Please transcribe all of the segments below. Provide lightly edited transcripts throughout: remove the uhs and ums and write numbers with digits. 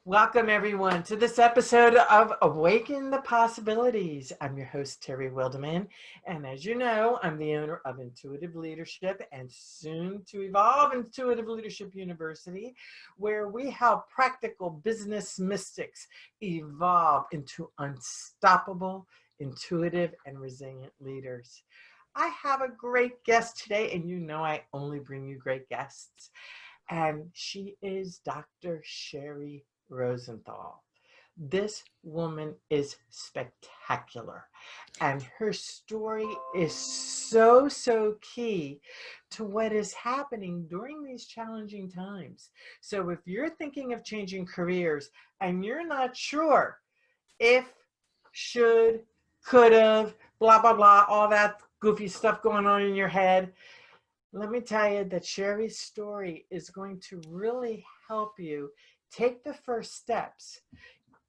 Welcome, everyone, to this episode of Awaken the Possibilities. I'm your host, Terry Wildemann, and as you know, I'm the owner of Intuitive Leadership and soon to evolve Intuitive Leadership University, where we help practical business mystics evolve into unstoppable, intuitive, and resilient leaders. I have a great guest today, and you know I only bring you great guests, and she is Dr. Sheri Rosenthal. This woman is spectacular, and her story is so key to what is happening during these challenging times. So if you're thinking of changing careers and you're not sure if, should, could have, blah, blah, blah, all that goofy stuff going on in your head, let me tell you that Sheri's story is going to really help you take the first steps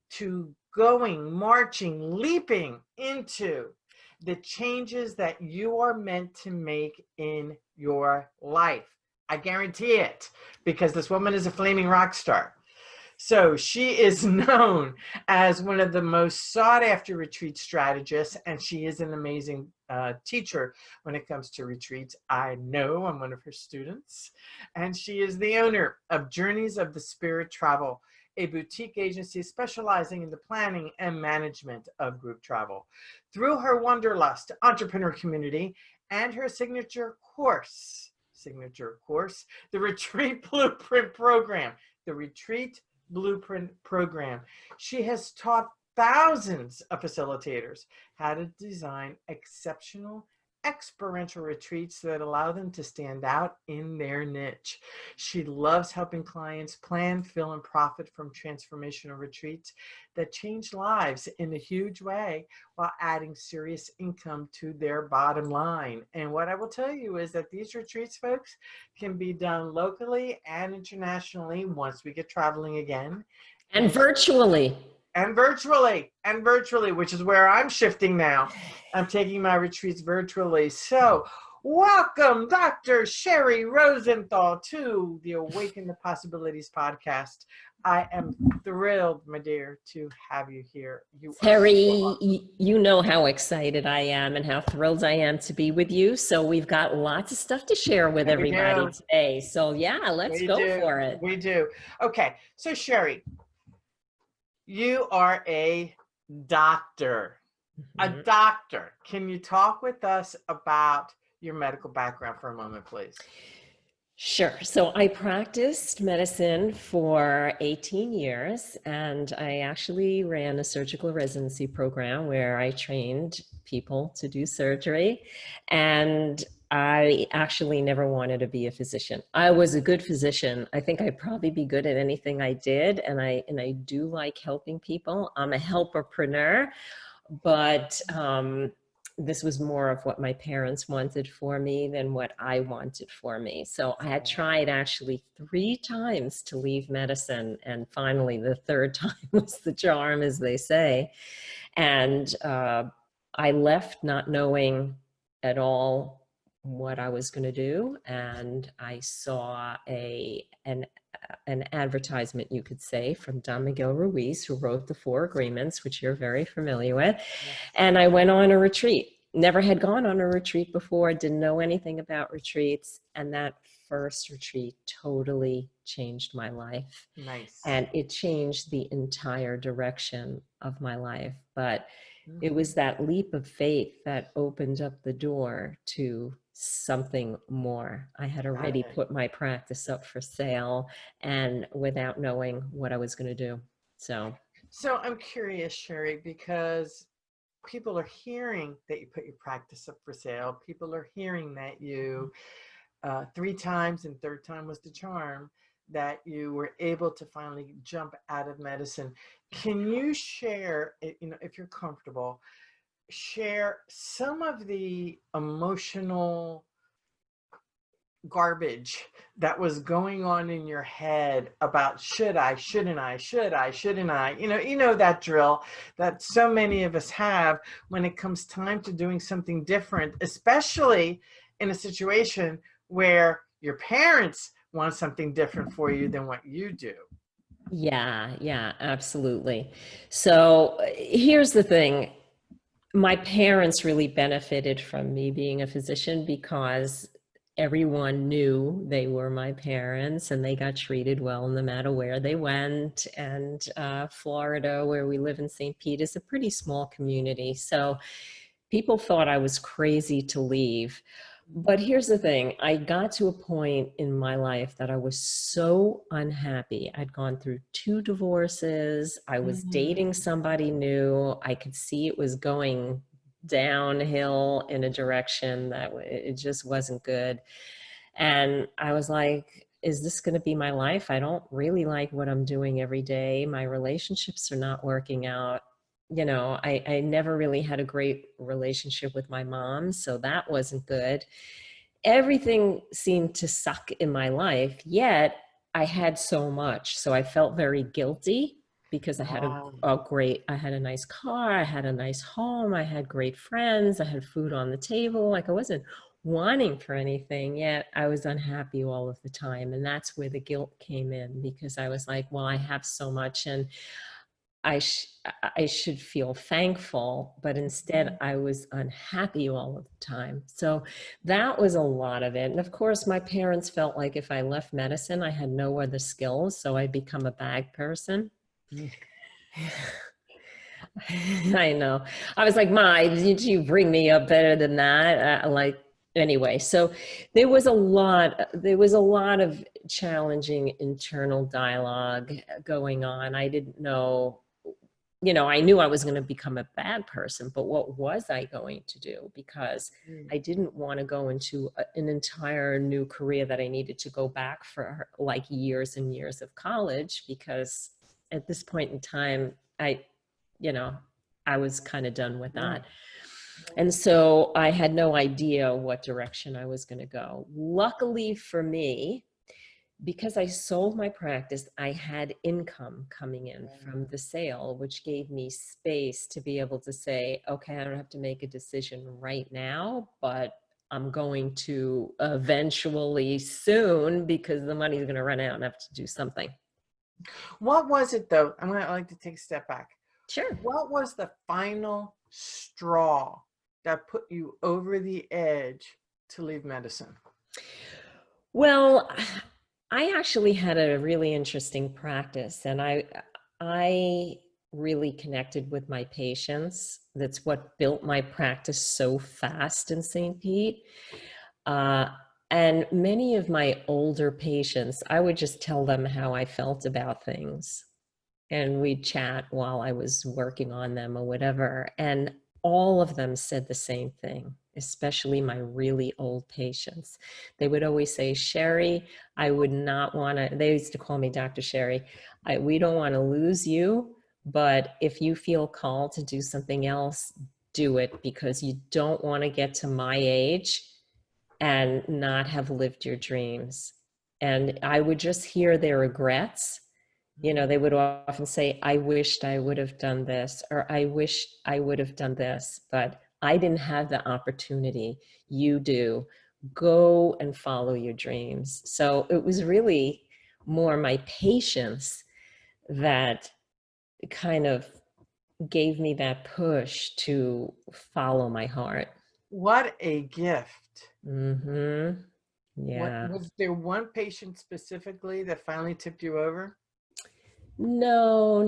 to marching, leaping into the changes that you are meant to make in your life. I guarantee it, because this woman is a flaming rock star. So she is known as one of the most sought after retreat strategists, and she is an amazing teacher when it comes to retreats. I know, I'm one of her students, and she is the owner of Journeys of the Spirit Travel, a boutique agency specializing in the planning and management of group travel. Through her Wanderlust Entrepreneur community and her signature course, the Retreat Blueprint Program, she has taught thousands of facilitators how to design exceptional, experiential retreats that allow them to stand out in their niche. She loves helping clients plan, fill, and profit from transformational retreats that change lives in a huge way while adding serious income to their bottom line. And what I will tell you is that these retreats, folks, can be done locally and internationally once we get traveling again. And virtually. And virtually, which is where I'm shifting now. I'm taking my retreats virtually. So welcome, Dr. Sheri Rosenthal, to the Awaken the Possibilities podcast. I am thrilled, my dear, to have you here. Terry, you know how excited I am and how thrilled I am to be with you. So we've got lots of stuff to share with everybody today. So yeah, let's go for it. We do. Okay, so Sheri, you are a doctor. A doctor. Can you talk with us about your medical background for a moment, please? Sure. So I practiced medicine for 18 years, and I actually ran a surgical residency program where I trained people to do surgery. And I actually never wanted to be a physician. I was a good physician. I think I'd probably be good at anything I did. And I do like helping people. I'm a helperpreneur, but this was more of what my parents wanted for me than what I wanted for me. So I had tried actually 3 times to leave medicine. And finally, the third time was the charm, as they say. And I left not knowing at all what I was going to do, and I saw an advertisement, you could say, from Don Miguel Ruiz, who wrote the 4 Agreements, which you're very familiar with. Yes. And I went on a retreat. Never had gone on a retreat before, didn't know anything about retreats, and that first retreat totally changed my life. Nice. And it changed the entire direction of my life. But it was that leap of faith that opened up the door to something more. I had already put my practice up for sale, and without knowing what I was going to do. So I'm curious, Sheri, because people are hearing that you put your practice up for sale. People are hearing that you 3 times, and third time was the charm, that you were able to finally jump out of medicine. Can you share, if you're comfortable, share some of the emotional garbage that was going on in your head about should I, shouldn't I, shouldn't I? You know that drill that so many of us have when it comes time to doing something different, especially in a situation where your parents want something different for you than what you do. Yeah, absolutely. So here's the thing. My parents really benefited from me being a physician because everyone knew they were my parents and they got treated well no matter where they went. And Florida, where we live in St. Pete, is a pretty small community. So people thought I was crazy to leave. But here's the thing, I got to a point in my life that I was so unhappy. I'd gone through 2 divorces. I was dating Mm. somebody new. I could see it was going downhill in a direction that it just wasn't good. And I was like, is this going to be my life? I don't really like what I'm doing every day. My relationships are not working out. I never really had a great relationship with my mom, so that wasn't good. Everything seemed to suck in my life, yet I had so much. So I felt very guilty because I had Wow. I had a nice car, I had a nice home, I had great friends, I had food on the table. Like I wasn't wanting for anything, yet I was unhappy all of the time. And that's where the guilt came in, because I was like, well, I have so much and I, sh- I should feel thankful, but instead I was unhappy all of the time. So that was a lot of it. And of course, my parents felt like if I left medicine, I had no other skills. So I'd become a bag person. Mm. I know. I was like, Ma, did you bring me up better than that? Anyway, so there was a lot of challenging internal dialogue going on. I didn't know, I knew I was going to become a bad person, but what was I going to do? Because I didn't want to go into an entire new career that I needed to go back for like years and years of college, because at this point in time, you know, I was kind of done with Yeah. that. And so I had no idea what direction I was going to go. Luckily for me, because I sold my practice, I had income coming in from the sale, which gave me space to be able to say, okay, I don't have to make a decision right now, but I'm going to eventually soon, because the money is going to run out and I have to do something. What was it though? I'm going to like to take a step back. Sure. What was the final straw that put you over the edge to leave medicine? Well, I actually had a really interesting practice, and I really connected with my patients. That's what built my practice so fast in St. Pete. Uh, and many of my older patients, I would just tell them how I felt about things, and we'd chat while I was working on them or whatever. And all of them said the same thing, especially my really old patients. They would always say, Sheri, I would not want to, they used to call me Dr. Sheri. We don't want to lose you, but if you feel called to do something else, do it, because you don't want to get to my age and not have lived your dreams. And I would just hear their regrets. They would often say, I wished I would have done this, or I wish I would have done this, but I didn't have the opportunity. You do. Go and follow your dreams. So it was really more my patience that kind of gave me that push to follow my heart. What a gift. Mm-hmm. What Yeah. was there one patient specifically that finally tipped you over? No.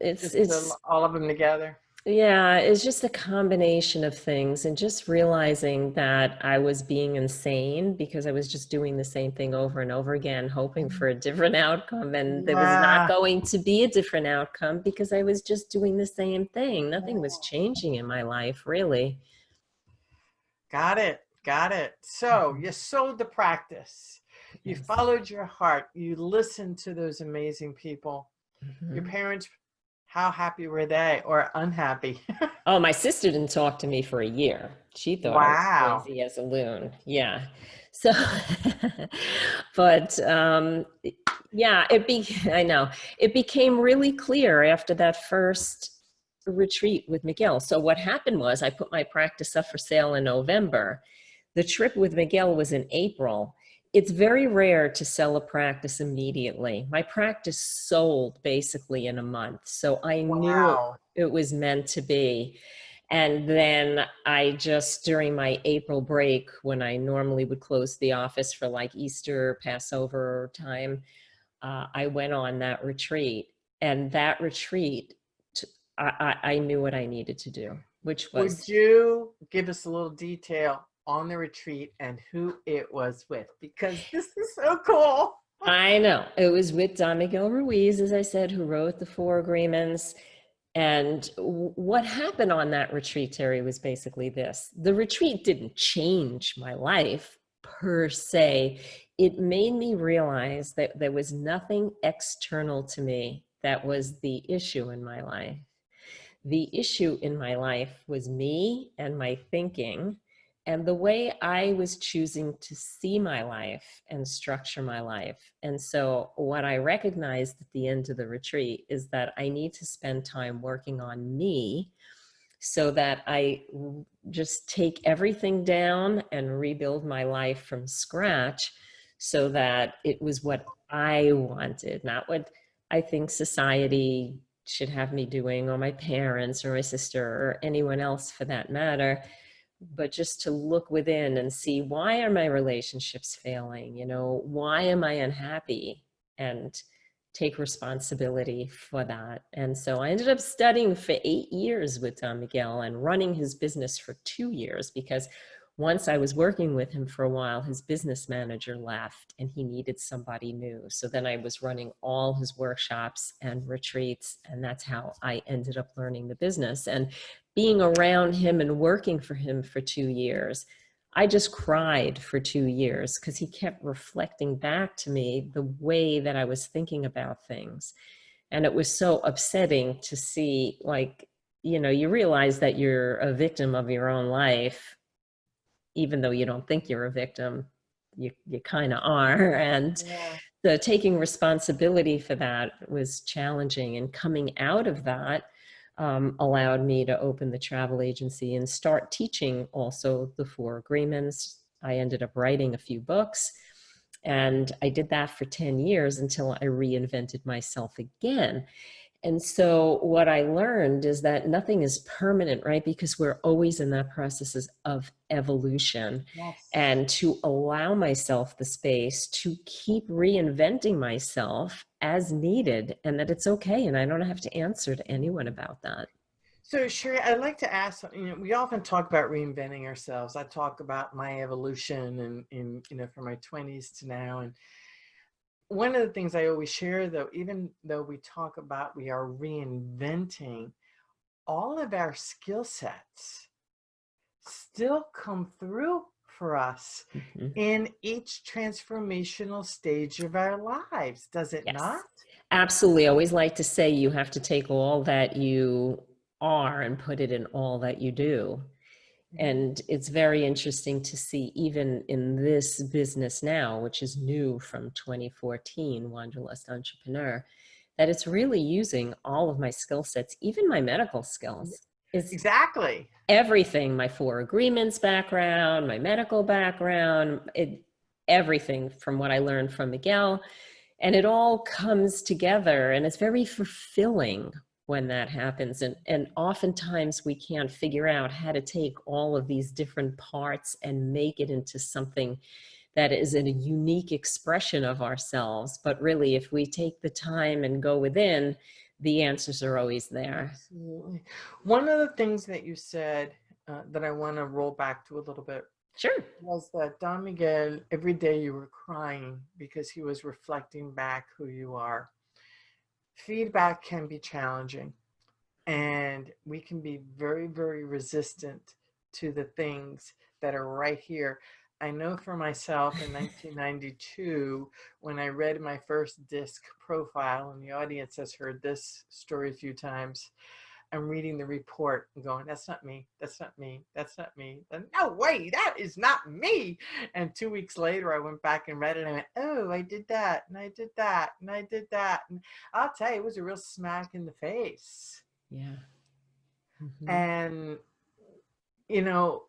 Just It's all of them together? Yeah, it's just a combination of things, and just realizing that I was being insane because I was just doing the same thing over and over again, hoping for a different outcome. And there was not Yeah. going to be a different outcome because I was just doing the same thing. Nothing was changing in my life, really. Got it. Got it. So you sold the practice. You Yes. followed your heart. You listened to those amazing people. Your Mhm. parents, how happy were they or unhappy? Oh, my sister didn't talk to me for a year. She thought I was Wow. crazy as a loon. Yeah. So, but yeah, I know it became really clear after that first retreat with Miguel. So what happened was I put my practice up for sale in November. The trip with Miguel was in April. it's very rare to sell a practice immediately. My practice sold basically in a month. So I knew Wow. it was meant to be. And then I just, during my April break, when I normally would close the office for like Easter, Passover time, I went on that retreat. And that retreat, I knew what I needed to do, which Would was, you give us a little detail on the retreat and who it was with? Because this is so cool. I know, it was with Don Miguel Ruiz, as I said, who wrote the Four Agreements. And what happened on that retreat, Terry, was basically this. The retreat didn't change my life per se. It made me realize that there was nothing external to me that was the issue in my life. The issue in my life was me and my thinking and the way I was choosing to see my life and structure my life. And so what I recognized at the end of the retreat is that I need to spend time working on me so that I just take everything down and rebuild my life from scratch so that it was what I wanted, not what I think society should have me doing, or my parents or my sister or anyone else for that matter, but just to look within and see, why are my relationships failing? You know, why am I unhappy? And take responsibility for that. And so I ended up studying for 8 years with Don Miguel and running his business for 2 years, because once I was working with him for a while, his business manager left and he needed somebody new. So then I was running all his workshops and retreats, and that's how I ended up learning the business. And being around him and working for him for 2 years, I just cried for 2 years because he kept reflecting back to me the way that I was thinking about things. And it was so upsetting to see, like, you know, you realize that you're a victim of your own life, even though you don't think you're a victim, you kind of are. And Yeah. so taking responsibility for that was challenging. And coming out of that allowed me to open the travel agency and start teaching also the Four Agreements. I ended up writing a few books. And I did that for 10 years until I reinvented myself again. And so what I learned is that nothing is permanent, right? Because we're always in that process of evolution. Yes. And to allow myself the space to keep reinventing myself as needed, and that it's okay. And I don't have to answer to anyone about that. So, Sheri, I'd like to ask, we often talk about reinventing ourselves. I talk about my evolution and from my 20s to now. And one of the things I always share, though, even though we talk about we are reinventing, all of our skill sets still come through for us Mhm. in each transformational stage of our lives, does it not? Yes, absolutely. I always like to say you have to take all that you are and put it in all that you do. Mhm. And it's very interesting to see, even in this business now, which is new from 2014, Wanderlust Entrepreneur, that it's really using all of my skill sets, even my medical skills. Is Exactly. everything, my Four Agreements background, my medical background, everything from what I learned from Miguel. And it all comes together, and it's very fulfilling when that happens. And oftentimes we can't figure out how to take all of these different parts and make it into something that is a unique expression of ourselves. But really, if we take the time and go within, the answers are always there. Absolutely. One of the things that you said that I want to roll back to a little bit Sure. was that Don Miguel, every day you were crying because he was reflecting back who you are. Feedback can be challenging, and we can be very, very resistant to the things that are right here. I know for myself in 1992, when I read my first disc profile, and the audience has heard this story a few times, I'm reading the report and going, that's not me, that's not me, that's not me. And, no way, that is not me. And 2 weeks later, I went back and read it and I went, oh, I did that, and I did that, and I did that. And I'll tell you, it was a real smack in the face. Yeah. Mhm. And, you know,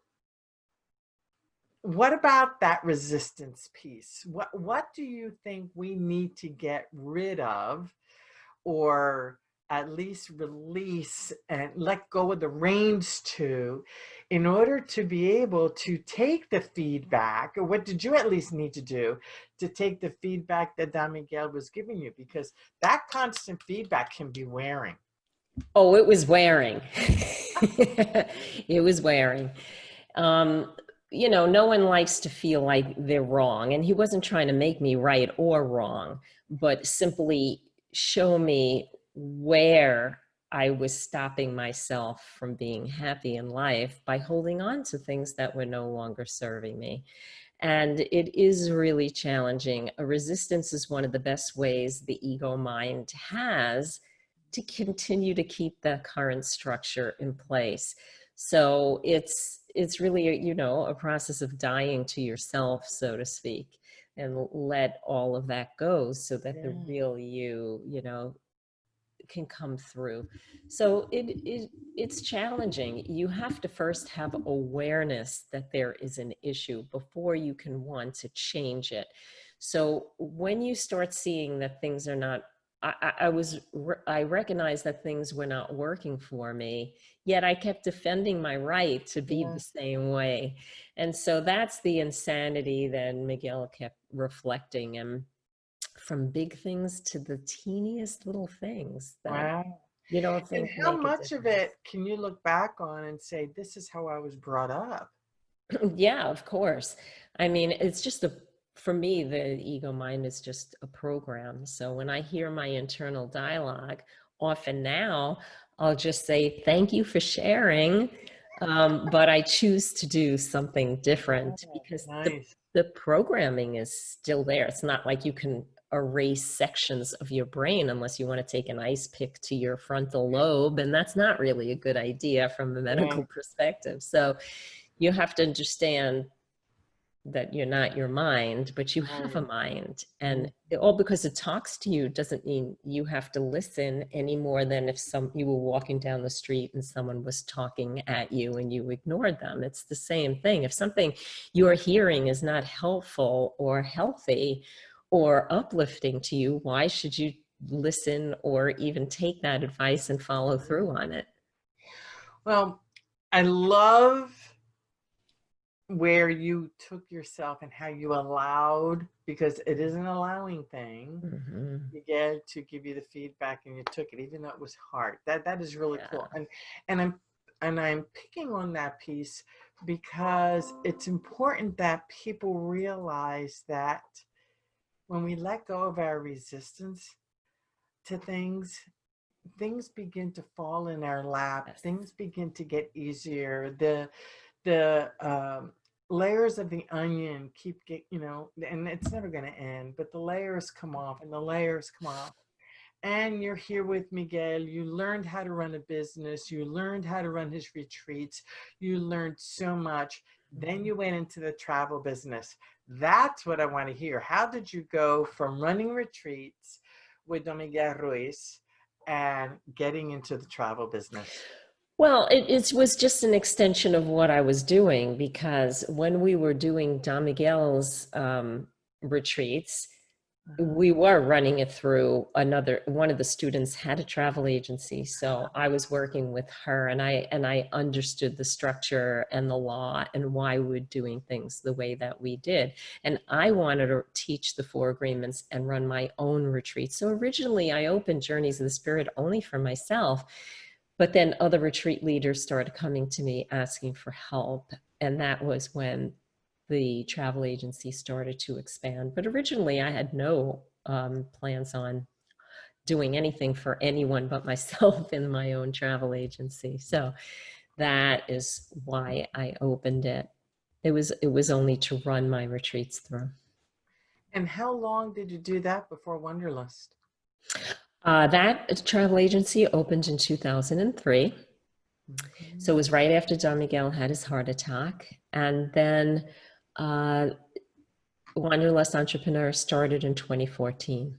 what about that resistance piece? What do you think we need to get rid of, or at least release and let go of the reins to, in order to be able to take the feedback? Or what did you at least need to do to take the feedback that Don Miguel was giving you? Because that constant feedback can be wearing. Oh, it was wearing. It was wearing. No one likes to feel like they're wrong. And he wasn't trying to make me right or wrong, but simply show me where I was stopping myself from being happy in life by holding on to things that were no longer serving me. And it is really challenging. A resistance is one of the best ways the ego mind has to continue to keep the current structure in place. So it's really a process of dying to yourself, so to speak, and let all of that go so that the real you can come through. So it's challenging. You have to first have awareness that there is an issue before you can want to change it. So when you start seeing that things are not, I recognized that things were not working for me, yet I kept defending my right to be the same way. And so that's the insanity that Miguel kept reflecting. And from big things to the teeniest little things that Wow. you don't And think how make a much of difference. it can you look back on and say, this is how I was brought up? Yeah, of course. I mean, it's just for me, the ego mind is just a program. So when I hear my internal dialogue, often now I'll just say, thank you for sharing. But I choose to do something different Oh, because nice. the programming is still there. It's not like you can erase sections of your brain unless you want to take an ice pick to your frontal lobe. And that's not really a good idea from a Yeah. medical perspective. So you have to understand that you're not your mind, but you have a Right. mind. And all because it talks to you doesn't mean you have to listen any more than if you were walking down the street and someone was talking at you and you ignored them. It's the same thing. If something you're hearing is not helpful or healthy or uplifting to you, why should you listen or even take that advice and follow through on it? Well, I love where you took yourself and how you allowed, because it is an allowing thing, Mm-hmm. you get to give you the feedback, and you took it even though it was hard. That is really cool. Yeah. And I'm picking on that piece because it's important that people realize that when we let go of our resistance to things, things begin to fall in our lap. Yes. Things begin to get easier. The layers of the onion keep and it's never going to end, but the layers come off and the layers come off. And you're here with Miguel. You learned how to run a business. You learned how to run his retreats. You learned so much. Then you went into the travel business. That's what I want to hear. How did you go from running retreats with Don Miguel Ruiz and getting into the travel business? Well, it was just an extension of what I was doing because when we were doing Don Miguel's retreats, we were running it through one of the students had a travel agency. So I was working with her and I understood the structure and the law and why we were doing things the way that we did. And I wanted to teach the 4 agreements and run my own retreat. So originally I opened Journeys of the Spirit only for myself. But then other retreat leaders started coming to me asking for help. And that was when the travel agency started to expand. But originally I had no plans on doing anything for anyone but myself in my own travel agency. So that is why I opened it. It was only to run my retreats through. And how long did you do that before Wanderlust? That travel agency opened in 2003. So it was right after Don Miguel had his heart attack. And then Wanderlust Entrepreneur started in 2014.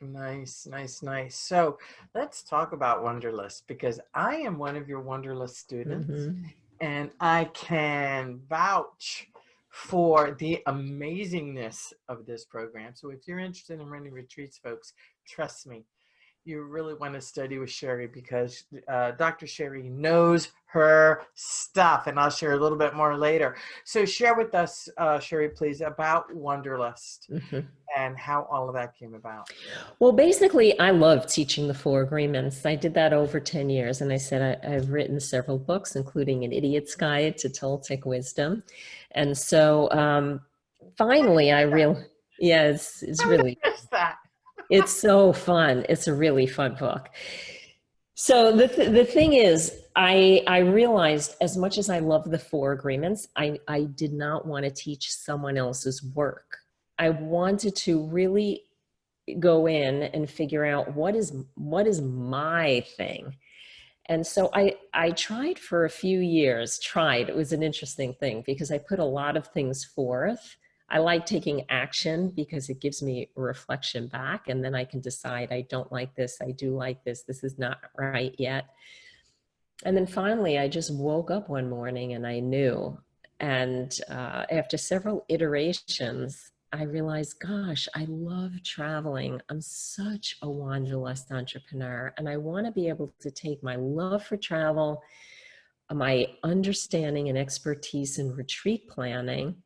Nice, nice, nice. So let's talk about Wanderlust, because I am one of your Wanderlust students Mm-hmm. and I can vouch for the amazingness of this program. So if you're interested in running retreats, folks, trust me, you really want to study with Sheri, because Dr. Sheri knows her stuff, and I'll share a little bit more later. So share with us, Sheri, please, about Wanderlust and how all of that came about. Well, basically, I love teaching the Four Agreements. I did that over 10 years. And I said I've written several books, including An Idiot's Guide to Toltec Wisdom. And so finally, I realized, yeah, it's really, it's so fun. It's a really fun book. So the thing is, I realized, as much as I love the Four Agreements, I did not want to teach someone else's work. I wanted to really go in and figure out what is my thing. And so I tried for a few years. It was an interesting thing because I put a lot of things forth. I like taking action because it gives me a reflection back, and then I can decide, I don't like this, I do like this is not right yet. And then finally I just woke up one morning and I knew. And after several iterations, I realized, gosh, I love traveling. I'm such a wanderlust entrepreneur, and I want to be able to take my love for travel, my understanding and expertise in retreat planning,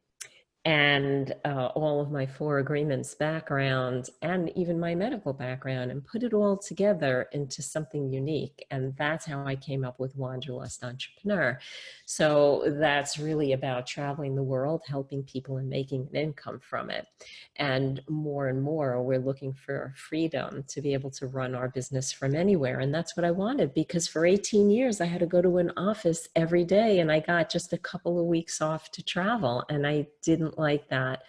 and all of my Four Agreements background, and even my medical background, and put it all together into something unique. And that's how I came up with Wanderlust Entrepreneur. So that's really about traveling the world, helping people, and making an income from it. And more, we're looking for freedom to be able to run our business from anywhere. And that's what I wanted, because for 18 years, I had to go to an office every day, and I got just a couple of weeks off to travel. And I didn't like that.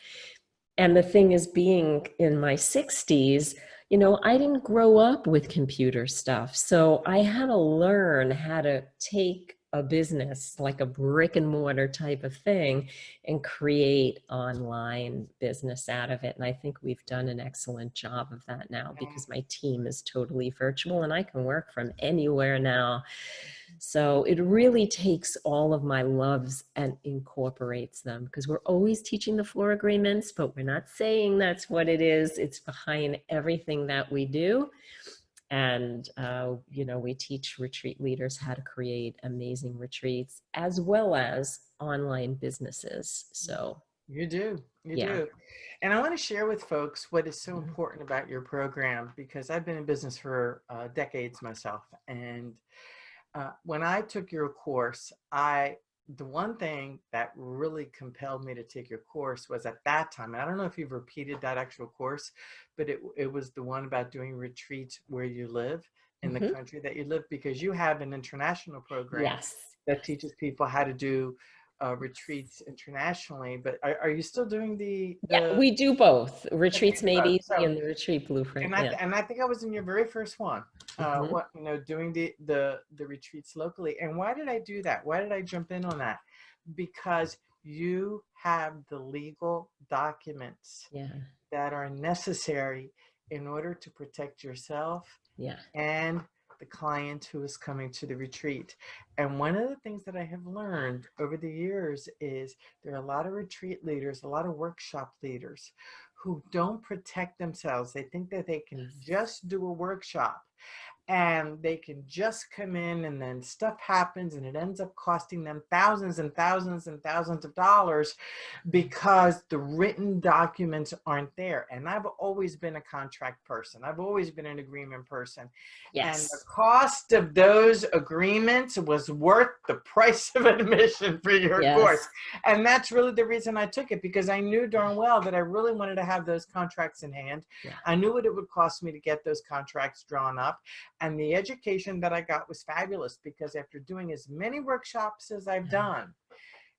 And the thing is, being in my 60s, I didn't grow up with computer stuff. So I had to learn how to take a business, like a brick and mortar type of thing, and create online business out of it. And I think we've done an excellent job of that now, because my team is totally virtual and I can work from anywhere now. So it really takes all of my loves and incorporates them, because we're always teaching the Four Agreements, but we're not saying that's what it is. It's behind everything that we do. And, we teach retreat leaders how to create amazing retreats, as well as online businesses. So you do. Yeah. And I want to share with folks what is so important about your program, because I've been in business for decades myself. And when I took your course, the one thing that really compelled me to take your course was, at that time, and I don't know if you've repeated that actual course, but it was the one about doing retreats where you live, in the country that you live, because you have an international program that teaches people how to do retreats internationally. But are you still doing Yeah, we do both. Retreats Made Easy and the Retreat Blueprint. And I think I was in your very first one, doing the retreats locally. And why did I do that? Why did I jump in on that? Because you have the legal documents that are necessary in order to protect yourself and the client who is coming to the retreat. And one of the things that I have learned over the years is there are a lot of retreat leaders, a lot of workshop leaders who don't protect themselves. They think that they can just do a workshop and they can just come in, and then stuff happens and it ends up costing them thousands and thousands and thousands of dollars because the written documents aren't there. And I've always been a contract person. I've always been an agreement person. And the cost of those agreements was worth the price of admission for your course. And that's really the reason I took it, because I knew darn well that I really wanted to have those contracts in hand. I knew what it would cost me to get those contracts drawn up. And the education that I got was fabulous, because after doing as many workshops as I've done,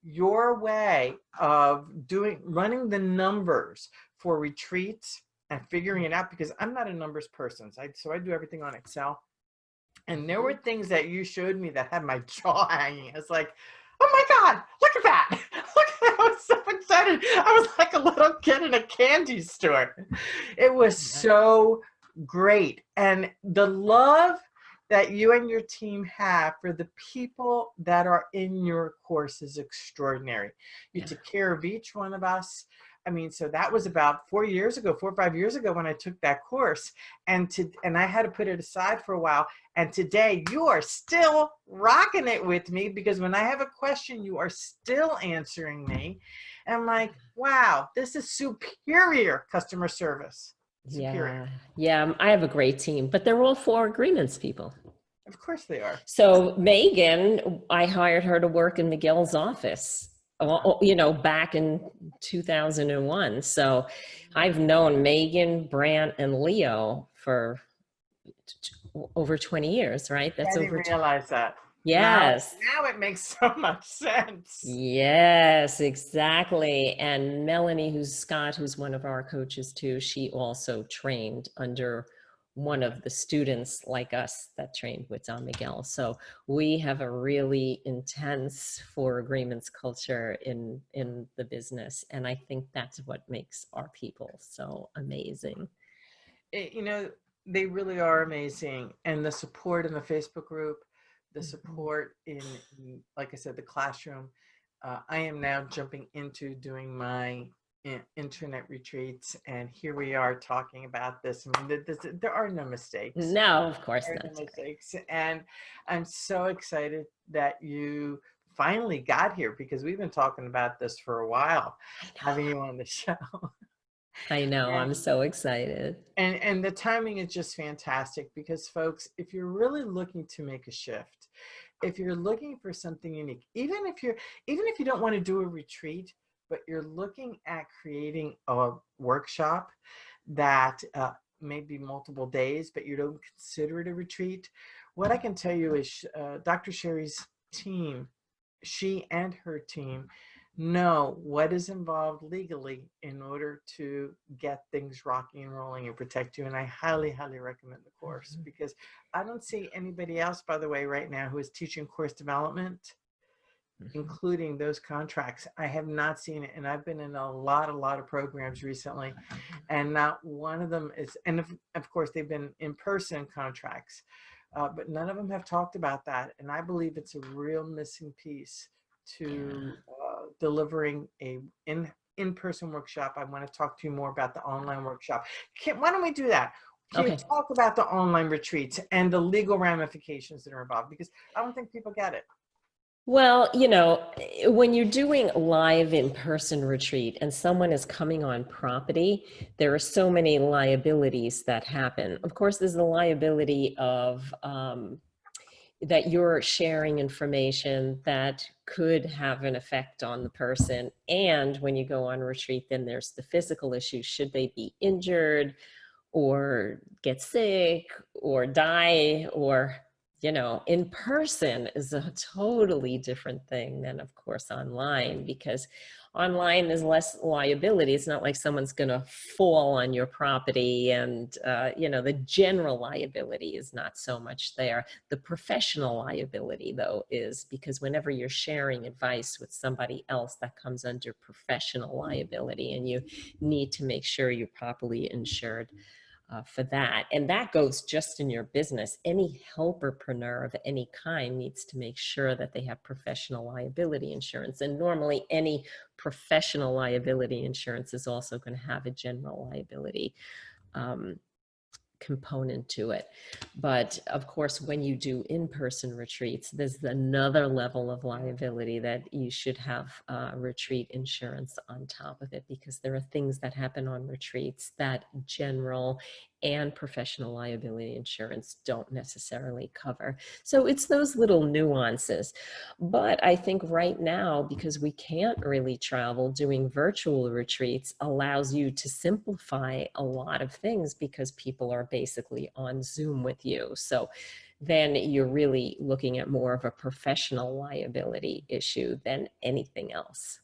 your way of running the numbers for retreats and figuring it out, because I'm not a numbers person. So I do everything on Excel. And there were things that you showed me that had my jaw hanging. It's like, oh my God, look at that. Look at that. I was so excited. I was like a little kid in a candy store. It was so great. And the love that you and your team have for the people that are in your course is extraordinary. You took care of each one of us. I mean, so that was about 4 or 5 years ago when I took that course, and I had to put it aside for a while. And today you are still rocking it with me, because when I have a question, you are still answering me. And I'm like, wow, this is superior customer service. Superior. Yeah. I have a great team, but they're all for agreements people. Of course they are. So Megan, I hired her to work in Miguel's office, back in 2001. So I've known Megan, Brant, and Leo for over 20 years, right? I didn't realize that. Yes. Now it makes so much sense. Yes, exactly. And Melanie, who's one of our coaches too, she also trained under one of the students like us that trained with Don Miguel. So we have a really intense for agreements culture in the business. And I think that's what makes our people so amazing. They really are amazing. And the support in the Facebook group, the support in, like I said, the classroom. I am now jumping into doing my internet retreats, and here we are talking about this. I mean, there are no mistakes. No, of course there are not. No mistakes. And I'm so excited that you finally got here, because we've been talking about this for a while, having you on the show. I know, I'm so excited. And the timing is just fantastic, because folks, if you're really looking to make a shift, if you're looking for something unique, even if you don't want to do a retreat, but you're looking at creating a workshop that may be multiple days, but you don't consider it a retreat, what I can tell you is Dr. Sheri's team, she and her team know what is involved legally in order to get things rocking and rolling and protect you. And I highly, highly recommend the course, because I don't see anybody else, by the way, right now who is teaching course development, including those contracts. I have not seen it. And I've been in a lot of programs recently, and not one of them is, and of course they've been in-person contracts, but none of them have talked about that. And I believe it's a real missing piece to delivering a in-person workshop. I want to talk to you more about the online workshop. Why don't we do that? Can you talk about the online retreats and the legal ramifications that are involved? Because I don't think people get it. Well, when you're doing live in-person retreat and someone is coming on property, there are so many liabilities that happen. Of course, there's the liability of that you're sharing information that could have an effect on the person. And when you go on retreat, then there's the physical issue. Should they be injured or get sick or die, or in person is a totally different thing than, of course, online, because online there's less liability. It's not like someone's going to fall on your property, and the general liability is not so much there. The professional liability, though, is, because whenever you're sharing advice with somebody else, that comes under professional liability, and you need to make sure you're properly insured for that. And that goes just in your business. Any helperpreneur of any kind needs to make sure that they have professional liability insurance. And normally any professional liability insurance is also going to have a general liability component to it. But of course, when you do in-person retreats, there's another level of liability that you should have retreat insurance on top of it, because there are things that happen on retreats that general and professional liability insurance don't necessarily cover. So it's those little nuances. But I think right now, because we can't really travel, doing virtual retreats allows you to simplify a lot of things, because people are basically on Zoom with you. So then you're really looking at more of a professional liability issue than anything else.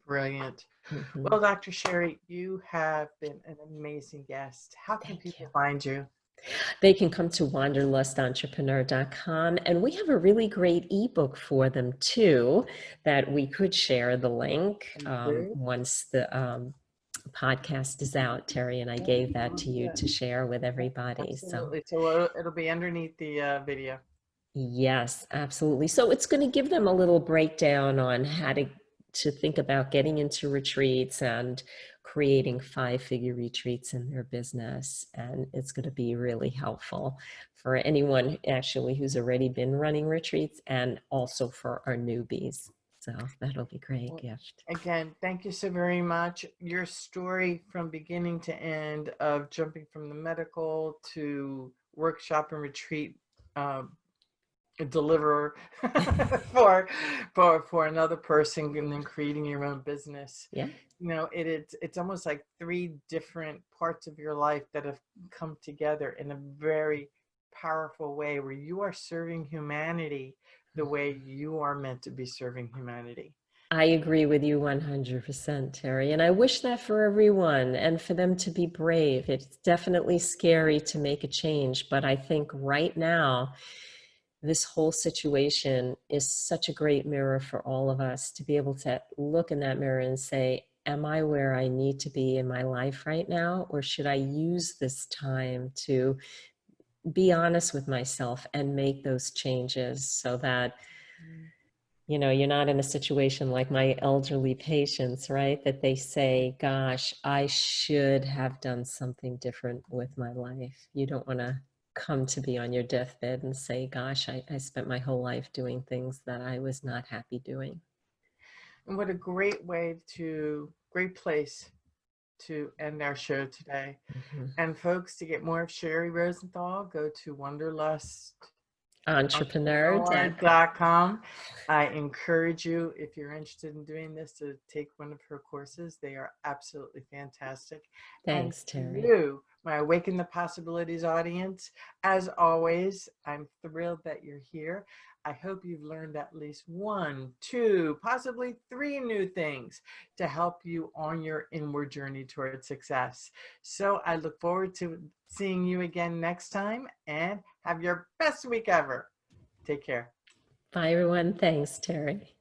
Brilliant. Well, Dr. Sheri, you have been an amazing guest. How can people find you? They can come to wanderlustentrepreneur.com, and we have a really great ebook for them too, that we could share the link once the podcast is out, Terry, and I gave that to you Yeah, to share with everybody. So absolutely. So it'll be underneath the video. yes, absolutely. So it's going to give them a little breakdown on how to think about getting into retreats and creating 5-figure retreats in their business. And it's going to be really helpful for anyone actually who's already been running retreats and also for our newbies. So that'll be a great Well, gift. again, thank you so very much. Your story from beginning to end of jumping from the medical to workshop and retreat deliverer for another person, and then creating your own business. Yeah. You know, it's almost like 3 different parts of your life that have come together in a very powerful way, where you are serving humanity the way you are meant to be serving humanity. I agree with you 100%, Terry. And I wish that for everyone and for them to be brave. It's definitely scary to make a change, but I think right now, this whole situation is such a great mirror for all of us to be able to look in that mirror and say, am I where I need to be in my life right now? Or should I use this time to be honest with myself and make those changes so that you're not in a situation like my elderly patients, right? That they say, gosh, I should have done something different with my life. You don't want to come to be on your deathbed and say, gosh, I spent my whole life doing things that I was not happy doing. And what a great great place to end our show today. Mm-hmm. And folks, to get more of Sheri Rosenthal, go to Wanderlust Entrepreneur. Entrepreneur.com. I encourage you, if you're interested in doing this, to take one of her courses. They are absolutely fantastic. And Thanks, to Terry. you, my Awaken the Possibilities audience, as always, I'm thrilled that you're here. I hope you've learned at least 1, 2, possibly 3 new things to help you on your inward journey toward success. So I look forward to seeing you again next time, and have your best week ever. Take care. Bye, everyone. Thanks, Terry.